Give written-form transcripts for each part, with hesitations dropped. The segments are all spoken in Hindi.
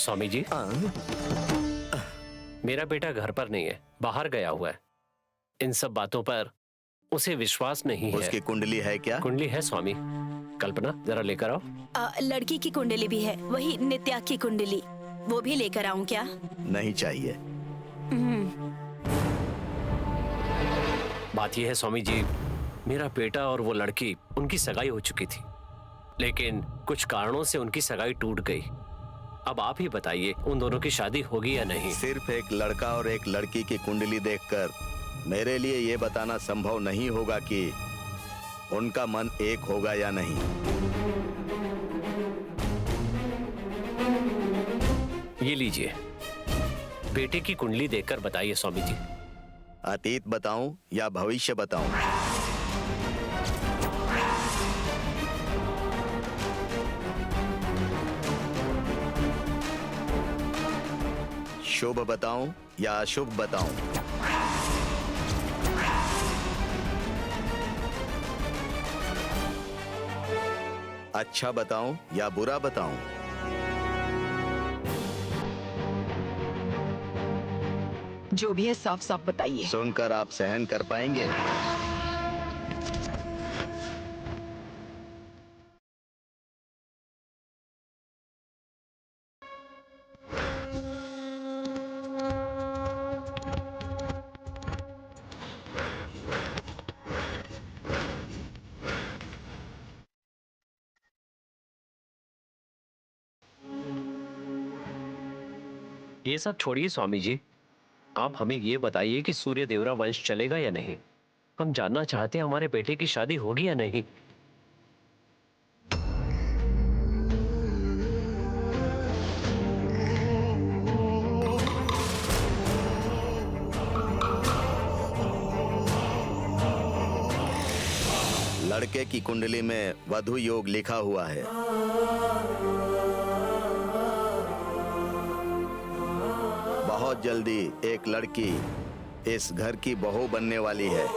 स्वामी जी, मेरा बेटा घर पर नहीं है, बाहर गया हुआ है। इन सब बातों पर उसे विश्वास नहीं है। उसकी कुंडली है क्या? कुंडली है स्वामी। कल्पना, जरा लेकर आओ। लड़की की कुंडली भी है, वही नित्या की कुंडली, वो भी लेकर आऊं क्या? नहीं चाहिए। बात यह है स्वामी जी, मेरा बेटा और वो लड़की, उनकी सगाई हो चुकी थी, लेकिन कुछ कारणों से उनकी सगाई टूट गई। अब आप ही बताइए, उन दोनों की शादी होगी या नहीं? सिर्फ एक लड़का और एक लड़की की कुंडली देखकर मेरे लिए ये बताना संभव नहीं होगा कि उनका मन एक होगा या नहीं। ये लीजिए, बेटे की कुंडली देखकर बताइए स्वामी जी। अतीत बताऊं या भविष्य बताऊं? शुभ बताऊं या अशुभ बताऊं? अच्छा बताऊं या बुरा बताऊं? जो भी है साफ साफ बताइए। सुनकर आप सहन कर पाएंगे? ये सब छोड़िए स्वामी जी, आप हमें ये बताइए कि सूर्य देवरा वंश चलेगा या नहीं। हम जानना चाहते हैं हमारे बेटे की शादी होगी या नहीं। लड़के की कुंडली में वधु योग लिखा हुआ है। बहुत जल्दी एक लड़की इस घर की बहू बनने वाली है।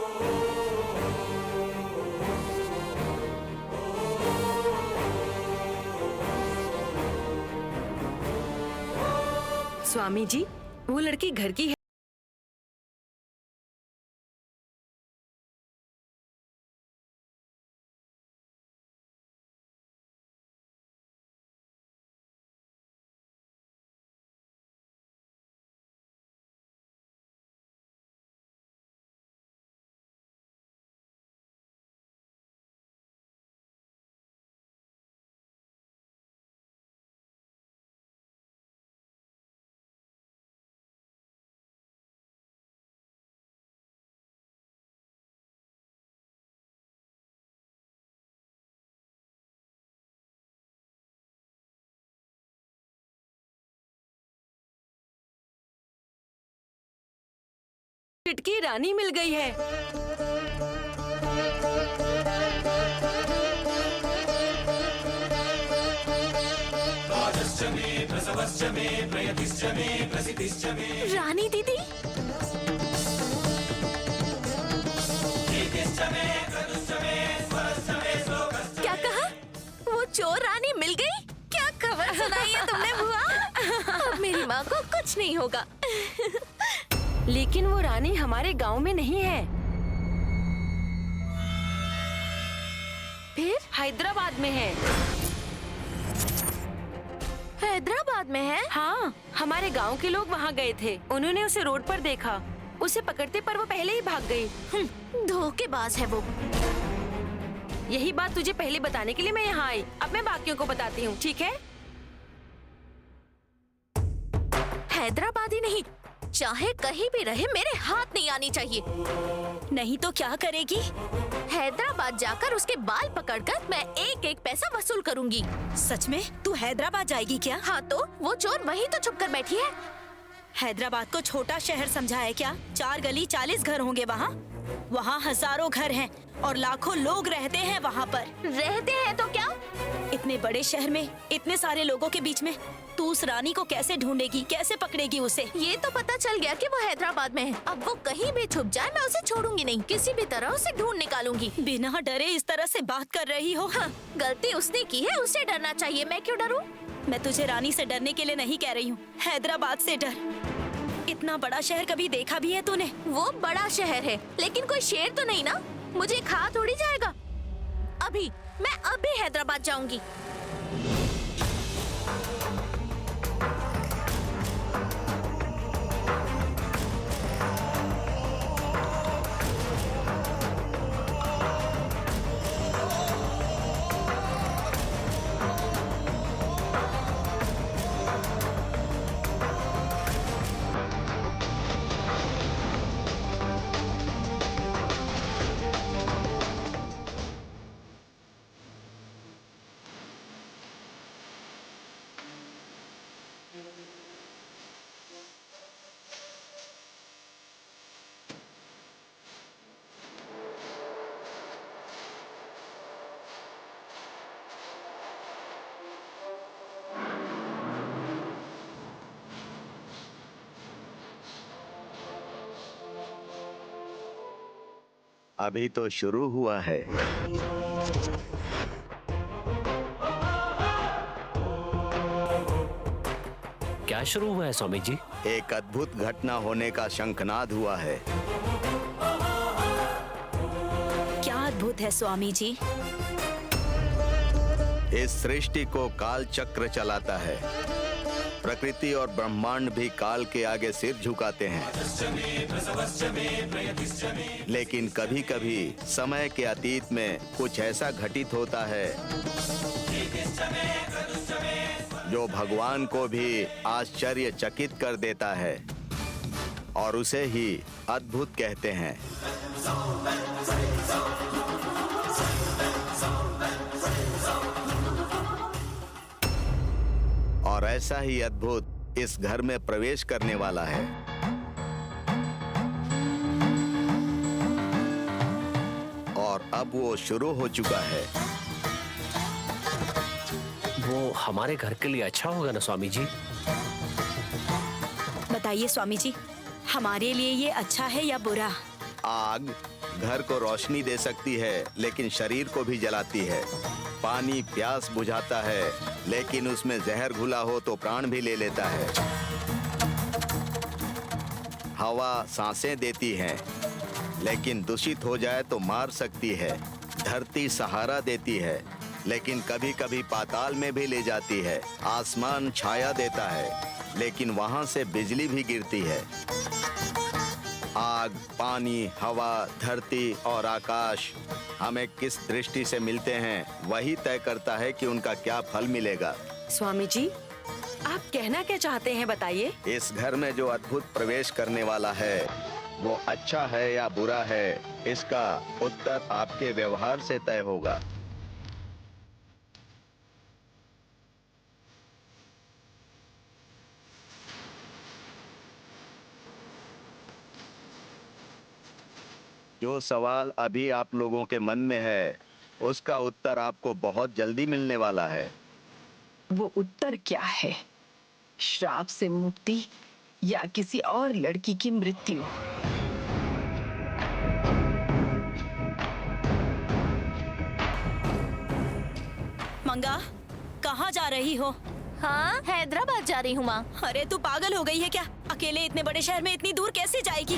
स्वामी जी, वो लड़की घर की है। की रानी मिल गई है। रानी दीदी, क्या कहा? वो चोर रानी मिल गई? क्या खबर सुनाई है तुमने बुआ? अब मेरी माँ को कुछ नहीं होगा। लेकिन वो रानी हमारे गांव में नहीं है। फिर हैदराबाद में है। हैदराबाद में है? हाँ, हमारे गांव के लोग वहाँ गए थे। उन्होंने उसे रोड पर देखा। उसे पकड़ते पर वो पहले ही भाग गई। धोखेबाज है वो। यही बात तुझे पहले बताने के लिए मैं यहाँ आई। अब मैं बाकियों को बताती हूँ, ठीक है? हैदराबाद ही नहीं, चाहे कहीं भी रहे, मेरे हाथ नहीं आनी चाहिए। नहीं तो क्या करेगी? हैदराबाद जाकर उसके बाल पकड़कर मैं एक एक पैसा वसूल करूंगी। सच में? तू हैदराबाद जाएगी क्या? हाँ तो वो चोर वहीं तो छुप कर बैठी है। हैदराबाद को छोटा शहर समझा है क्या? 4 गली 40 घर होंगे वहाँ। वहाँ हजारों घर हैं और लाखों लोग रहते हैं वहाँ पर। रहते हैं तो क्या? इतने बड़े शहर में इतने सारे लोगों के बीच में तू उस रानी को कैसे ढूंढेगी, कैसे पकड़ेगी उसे? ये तो पता चल गया कि वो हैदराबाद में है। अब वो कहीं भी छुप जाए मैं उसे छोड़ूंगी नहीं। किसी भी तरह उसे ढूंढ निकालूंगी। बिना डरे इस तरह से बात कर रही हो? हाँ, गलती उसने की है, उसे डरना चाहिए। मैं क्यों डरूं? मैं तुझे रानी से डरने के लिए नहीं कह रही हूँ, हैदराबाद से डर। इतना बड़ा शहर कभी देखा भी है तूने? वो बड़ा शहर है, लेकिन कोई शेर तो नहीं ना, मुझे खा थोड़ी जाएगा। मैं अभी हैदराबाद जाऊंगी। अभी तो शुरू हुआ है। क्या शुरू हुआ है स्वामी जी? एक अद्भुत घटना होने का शंखनाद हुआ है। क्या अद्भुत है स्वामी जी? इस सृष्टि को काल चक्र चलाता है। प्रकृति और ब्रह्मांड भी काल के आगे सिर झुकाते हैं, लेकिन कभी कभी समय के अतीत में कुछ ऐसा घटित होता है जो भगवान को भी आश्चर्यचकित कर देता है, और उसे ही अद्भुत कहते हैं। और ऐसा ही अद्भुत इस घर में प्रवेश करने वाला है। और अब वो शुरू हो चुका है। वो हमारे घर के लिए अच्छा होगा ना स्वामी जी? बताइए स्वामी जी, हमारे लिए ये अच्छा है या बुरा? आग घर को रोशनी दे सकती है, लेकिन शरीर को भी जलाती है। पानी प्यास बुझाता है, लेकिन उसमें जहर घुला हो तो प्राण भी ले लेता है। हवा सांसें देती है, लेकिन दूषित हो जाए तो मार सकती है। धरती सहारा देती है, लेकिन कभी कभी पाताल में भी ले जाती है। आसमान छाया देता है, लेकिन वहां से बिजली भी गिरती है। आग, पानी, हवा, धरती और आकाश हमें किस दृष्टि से मिलते हैं, वही तय करता है कि उनका क्या फल मिलेगा। स्वामी जी, आप कहना क्या चाहते हैं, बताइए। इस घर में जो अद्भुत प्रवेश करने वाला है वो अच्छा है या बुरा है, इसका उत्तर आपके व्यवहार से तय होगा। जो सवाल अभी आप लोगों के मन में है, उसका उत्तर आपको बहुत जल्दी मिलने वाला है। वो उत्तर क्या है? श्राप से मुक्ति या किसी और लड़की की मृत्यु? मंगा, कहाँ जा रही हो? हाँ, हैदराबाद जा रही हूँ माँ। अरे तू पागल हो गई है क्या? अकेले इतने बड़े शहर में इतनी दूर कैसे जाएगी?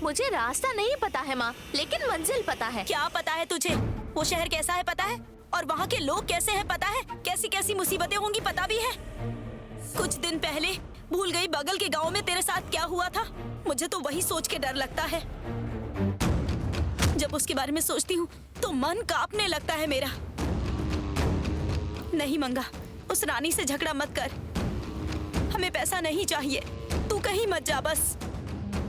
मुझे रास्ता नहीं पता है माँ, लेकिन मंजिल पता है। क्या पता है तुझे? वो शहर कैसा है पता है? और वहाँ के लोग कैसे हैं पता है? कैसी कैसी मुसीबतें होंगी पता भी है? कुछ दिन पहले भूल गई बगल के गांव में तेरे साथ क्या हुआ था? मुझे तो वही सोच के डर लगता है। जब उसके बारे में सोचती हूँ तो मन कांपने लगता है मेरा। नहीं मंगा, उस रानी से झगड़ा मत कर। हमें पैसा नहीं चाहिए, तू कहीं मत जा, बस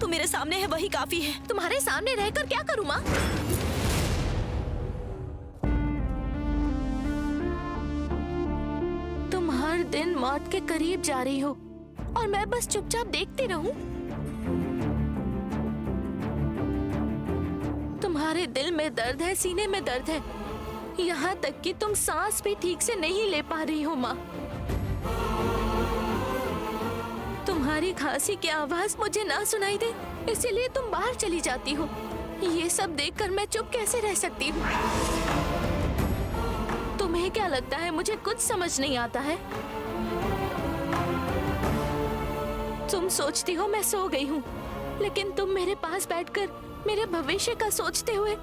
तू मेरे सामने है वही काफी है। तुम्हारे सामने रहकर क्या करूँ माँ? तुम हर दिन मौत के करीब जा रही हो और मैं बस चुपचाप देखती रहूं? तुम्हारे दिल में दर्द है, सीने में दर्द है, यहाँ तक कि तुम सांस भी ठीक से नहीं ले पा रही हो माँ। तुम्हारी खांसी की आवाज मुझे ना सुनाई दे, इसीलिए तुम बाहर चली जाती हो। ये सब देखकर मैं चुप कैसे रह सकती हूँ? तुम एक क्या लगता है मुझे कुछ समझ नहीं आता है? तुम सोचती हो मैं सो गई हूँ, लेकिन तुम मेरे पास बैठकर मेरे भविष्य का सोचते हुए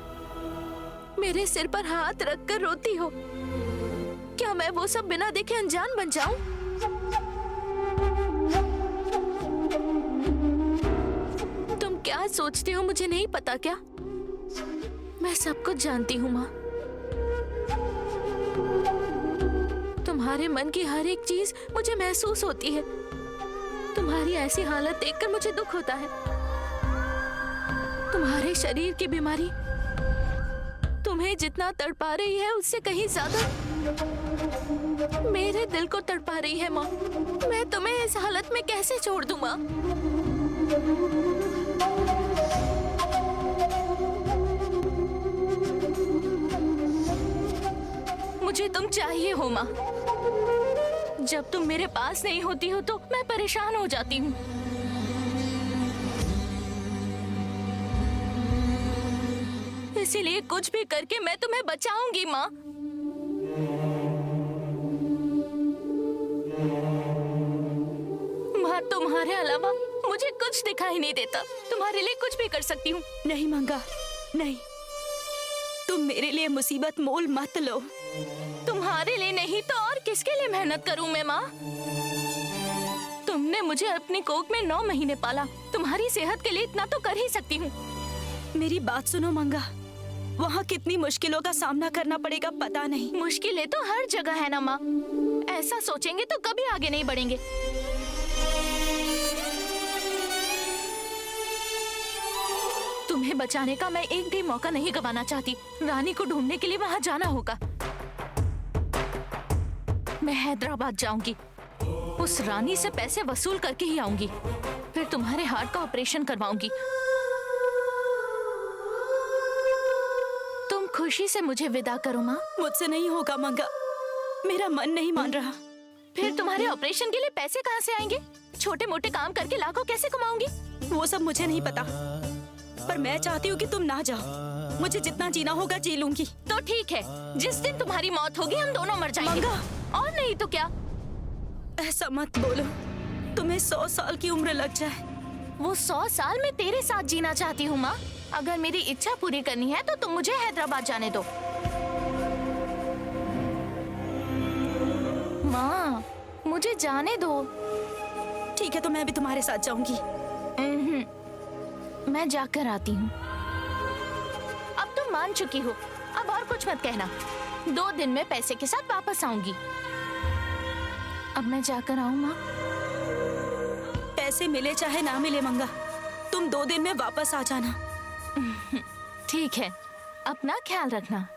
मेरे सिर पर हाथ रखकर रोती हो। क्या मैं वो सब बिना देखे अनजान बन जाऊं? तुम क्या सोचती हो मुझे नहीं पता क्या? मैं सब कुछ जानती हूँ माँ। तुम्हारे मन की हर एक चीज मुझे महसूस होती है। तुम्हारी ऐसी हालत देखकर मुझे दुख होता है। तुम्हारे शरीर की बीमारी तुम्हें जितना तड़पा रही है उससे कहीं ज्यादा मेरे दिल को तड़पा रही है माँ। मैं तुम्हें इस हालत में कैसे छोड़ दूं माँ? मुझे तुम चाहिए हो माँ। जब तुम मेरे पास नहीं होती हो तो मैं परेशान हो जाती हूँ। इसीलिए कुछ भी करके मैं तुम्हें बचाऊंगी माँ। माँ, तुम्हारे अलावा मुझे कुछ दिखाई नहीं देता। तुम्हारे लिए कुछ भी कर सकती हूँ। नहीं मंगा, नहीं, तुम मेरे लिए मुसीबत मोल मत लो। तुम्हारे लिए नहीं तो और किसके लिए मेहनत करूं मैं माँ? तुमने मुझे अपनी कोख में 9 महीने पाला। तुम्हारी सेहत के लिए इतना तो कर ही सकती हूँ। मेरी बात सुनो मंगा, वहाँ कितनी मुश्किलों का सामना करना पड़ेगा पता नहीं। मुश्किलें तो हर जगह है ना माँ। ऐसा सोचेंगे तो कभी आगे नहीं बढ़ेंगे। तुम्हें बचाने का मैं एक भी मौका नहीं गंवाना चाहती। रानी को ढूंढने के लिए वहाँ जाना होगा। मैं हैदराबाद जाऊंगी, उस रानी से पैसे वसूल करके ही आऊंगी। फिर तुम्हारे हार्ट का ऑपरेशन करवाऊंगी। तुम खुशी से मुझे विदा करो माँ। मुझसे नहीं होगा मंगा, मेरा मन नहीं मान रहा। फिर तुम्हारे ऑपरेशन के लिए पैसे कहाँ से आएंगे? छोटे मोटे काम करके लाखों कैसे कमाऊंगी? वो सब मुझे नहीं पता, पर मैं चाहती हूँ कि तुम ना जाओ। मुझे जितना जीना होगा जी लूंगी। तो ठीक है, जिस दिन तुम्हारी मौत होगी हम दोनों मर जाएंगे। और नहीं तो क्या? ऐसा मत बोलो, तुम्हें 100 साल की उम्र लग जाए। वो 100 साल में तेरे साथ जीना चाहती हूँ माँ। अगर मेरी इच्छा पूरी करनी है तो तुम मुझे हैदराबाद जाने दो। माँ, मुझे जाने दो। ठीक है, तो मैं भी तुम्हारे साथ जाऊंगी। मैं जाकर आती हूँ। अब तुम मान चुकी हो, अब और कुछ मत कहना। 2 दिन में पैसे के साथ वापस आऊंगी। अब मैं जाकर आऊँ माँ? पैसे मिले चाहे ना मिले मंगा, तुम 2 दिन में वापस आ जाना। ठीक है, अपना ख्याल रखना।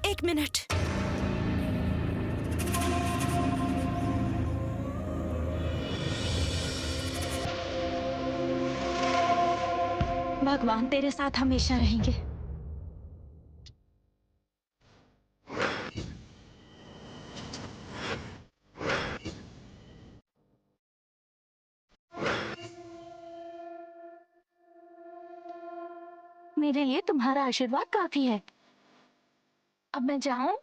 1 मिनट। भगवान तेरे साथ हमेशा रहेंगे। मेरे लिए तुम्हारा आशीर्वाद काफी है। अब मैं जाऊं?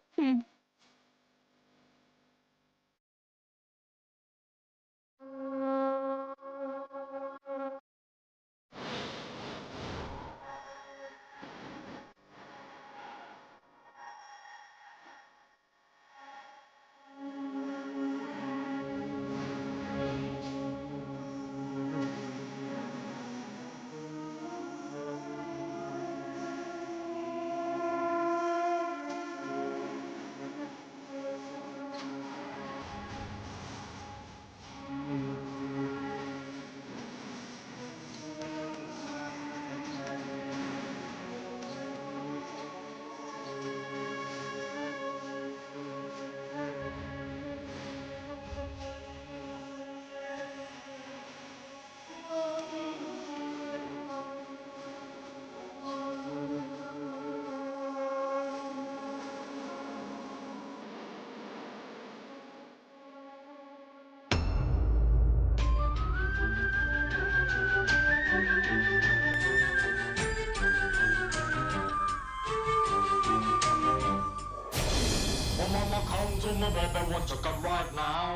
to me, baby, won't you come right now?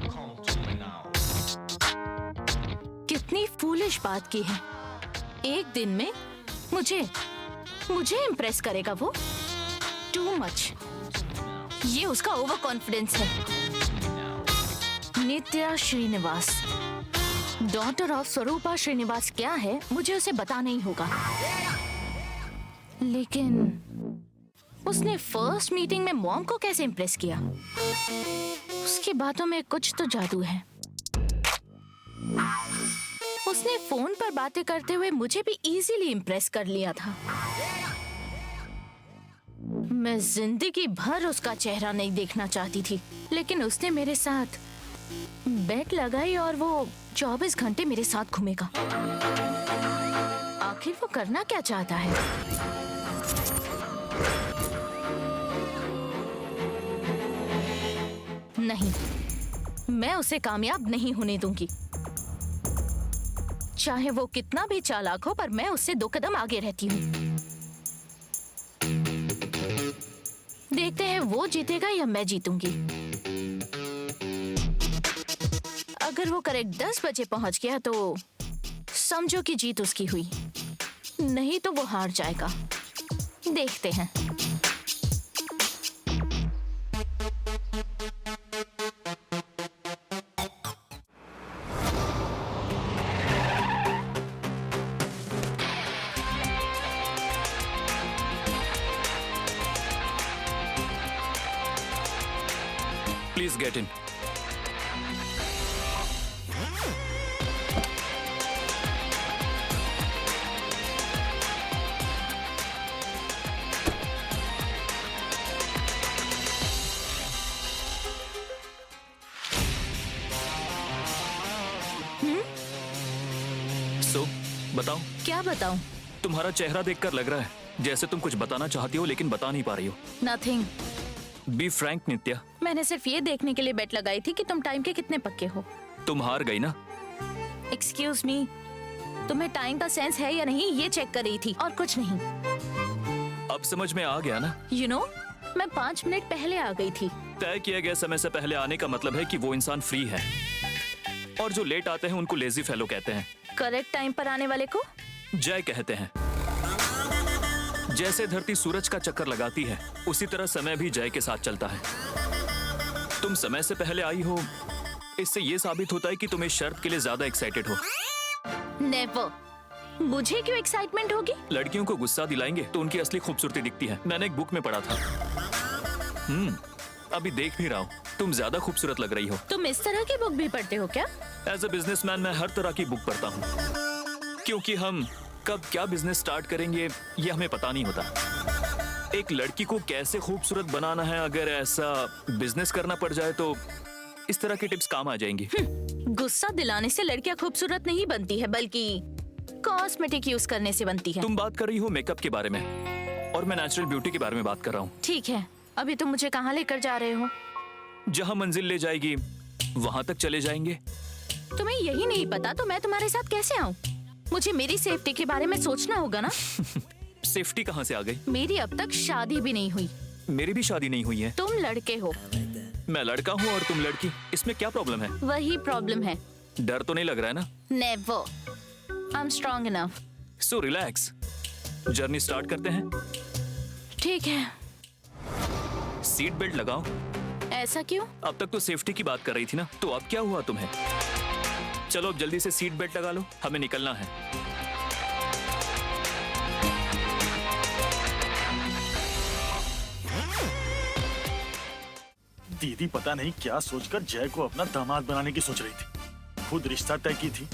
Come to me now. कितनी फूलिश बात की है। एक दिन में मुझे इम्प्रेस करेगा वो? Too much. ये उसका ओवर कॉन्फिडेंस है। नित्या श्रीनिवास, डॉटर ऑफ स्वरूपा श्रीनिवास क्या है मुझे उसे बताना ही होगा। लेकिन उसने फर्स्ट मीटिंग में मॉम को कैसे इम्प्रेस किया? उसकी बातों में कुछ तो जादू है। उसने फोन पर बातें करते हुए मुझे भी इजीली इम्प्रेस कर लिया था। मैं जिंदगी भर उसका चेहरा नहीं देखना चाहती थी, लेकिन उसने मेरे साथ बेट लगाई और वो 24 घंटे मेरे साथ घूमेगा। आखिर वो करना क्या चाहता है? नहीं, मैं उसे कामयाब नहीं होने दूंगी। चाहे वो कितना भी चालाक हो, पर मैं उससे 2 कदम आगे रहती हूँ। देखते हैं वो जीतेगा या मैं जीतूंगी। अगर वो करेक्ट 10 बजे पहुंच गया तो समझो कि जीत उसकी हुई, नहीं तो वो हार जाएगा। देखते हैं। Please get in. So, बताओ। क्या बताऊं? तुम्हारा चेहरा देखकर लग रहा है जैसे तुम कुछ बताना चाहती हो लेकिन बता नहीं पा रही हो। नथिंग। बी फ्रैंक नित्या। मैंने सिर्फ ये देखने के लिए बेट लगाई थी कि तुम टाइम के कितने पक्के हो। तुम हार गई ना। एक्सक्यूज मी, तुम्हें टाइम का सेंस है या नहीं ये चेक कर रही थी और कुछ नहीं। अब समझ में आ गया ना। You know, मैं 5 मिनट पहले आ गई थी। तय किया गया समय से पहले आने का मतलब है कि वो इंसान फ्री है, और जो लेट आते हैं उनको लेजी फेलो कहते हैं। करेक्ट टाइम पर आने वाले को जय कहते हैं। जैसे धरती सूरज का चक्कर लगाती है, उसी तरह समय भी जय के साथ चलता है। तुम समय से पहले आई हो, इससे ये साबित होता है कि तुम इस शर्त के लिए ज्यादा एक्साइटेड हो। नेवर। मुझे क्यों एक्साइटमेंट होगी? लड़कियों को गुस्सा दिलाएंगे तो उनकी असली खूबसूरती दिखती है। मैंने एक बुक में पढ़ा था। अभी देख भी रहा हूँ, तुम ज्यादा खूबसूरत लग रही हो। तुम इस तरह की बुक भी पढ़ते हो क्या? एज अ बिजनेसमैन मैं हर तरह की बुक पढ़ता हूँ, क्योंकि हम कब क्या बिजनेस स्टार्ट करेंगे ये हमें पता नहीं होता। एक लड़की को कैसे खूबसूरत बनाना है, अगर ऐसा बिजनेस करना पड़ जाए तो इस तरह की टिप्स काम आ जाएंगी। गुस्सा दिलाने से लड़कियां खूबसूरत नहीं बनती है, बल्कि कॉस्मेटिक यूज करने से बनती है। तुम बात कर रही हो मेकअप के बारे में, और मैं नेचुरल ब्यूटी के बारे में बात कर रहा हूँ। ठीक है, अभी तुम मुझे कहाँ लेकर जा रहे हो? जहाँ मंजिल ले जाएगी वहां तक चले जाएंगे। तुम्हें यही नहीं पता तो मैं तुम्हारे साथ कैसे आऊँ? मुझे मेरी सेफ्टी के बारे में सोचना होगा ना। सेफ्टी कहाँ से आ गई? मेरी अब तक शादी भी नहीं हुई। मेरी भी शादी नहीं हुई है। तुम लड़के हो, मैं लड़का हूँ और तुम लड़की, इसमें क्या प्रॉब्लम है? वही प्रॉब्लम है। डर तो नहीं लग रहा है ना? Never. I am strong enough. So relax, journey start करते हैं। ठीक है। सीट बेल्ट लगाओ। ऐसा क्यों? अब तक तो सेफ्टी की बात कर रही थी ना, तो अब क्या हुआ तुम्हें? चलो अब जल्दी से सीट बेल्ट लगा लो, हमें निकलना है। दीदी पता नहीं क्या सोचकर जय को अपना दामाद बनाने की सोच रही थी। खुद रिश्ता तय की थी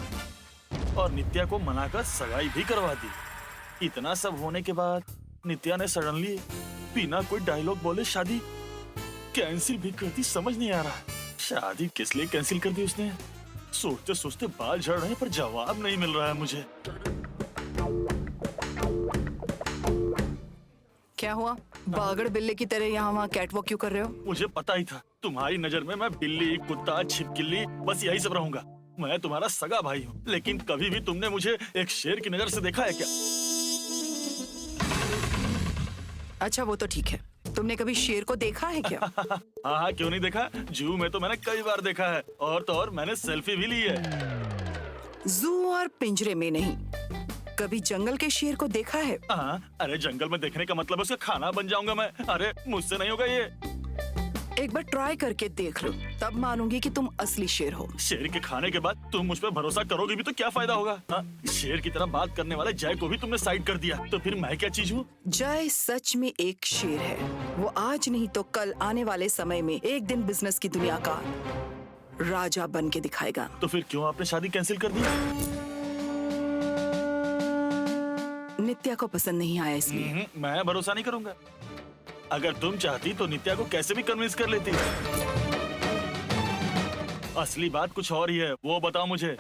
और नित्या को मनाकर सगाई भी करवा दी। इतना सब होने के बाद नित्या ने सडनली बिना कोई डायलॉग बोले शादी कैंसिल भी कर दी। समझ नहीं आ रहा शादी किस लिए कैंसिल कर दी उसने। सोचते सोचते बाल झड़ रहे हैं पर जवाब नहीं मिल रहा है मुझे। क्या हुआ? बागड़ बिल्ली की तरह यहाँ वहाँ कैटवॉक क्यों कर रहे हो? मुझे पता ही था तुम्हारी नजर में मैं बिल्ली, कुत्ता, छिपकली, बस यही सब रहूंगा। मैं तुम्हारा सगा भाई हूँ, लेकिन कभी भी तुमने मुझे एक शेर की नजर से देखा है क्या? अच्छा वो तो ठीक है, तुमने कभी शेर को देखा है क्या? हाँ हाँ, क्यों नहीं देखा? जू में तो मैंने कई बार देखा है, और तो और मैंने सेल्फी भी ली है। जू और पिंजरे में नहीं, कभी जंगल के शेर को देखा है? हाँ, अरे जंगल में देखने का मतलब उसका खाना बन जाऊंगा मैं। अरे मुझसे नहीं होगा ये। एक बार ट्राई करके देख लो, तब मानूंगी कि तुम असली शेर हो। शेर के खाने के बाद तुम मुझ पर भरोसा करोगे भी तो क्या फायदा होगा? हाँ, शेर की तरह बात करने वाले जय को भी तुमने साइड कर दिया, तो फिर मैं क्या चीज हूँ? जय सच में एक शेर है। वो आज नहीं तो कल आने वाले समय में एक दिन बिजनेस की दुनिया का राजा बन के दिखाएगा। तो फिर क्यों आपने शादी कैंसिल कर दी? नित्या को पसंद नहीं आया इसलिए। मैं भरोसा नहीं करूंगा। अगर तुम चाहती तो नित्या को कैसे भी कन्विंस कर लेती। असली बात कुछ और ही है, वो बताओ मुझे।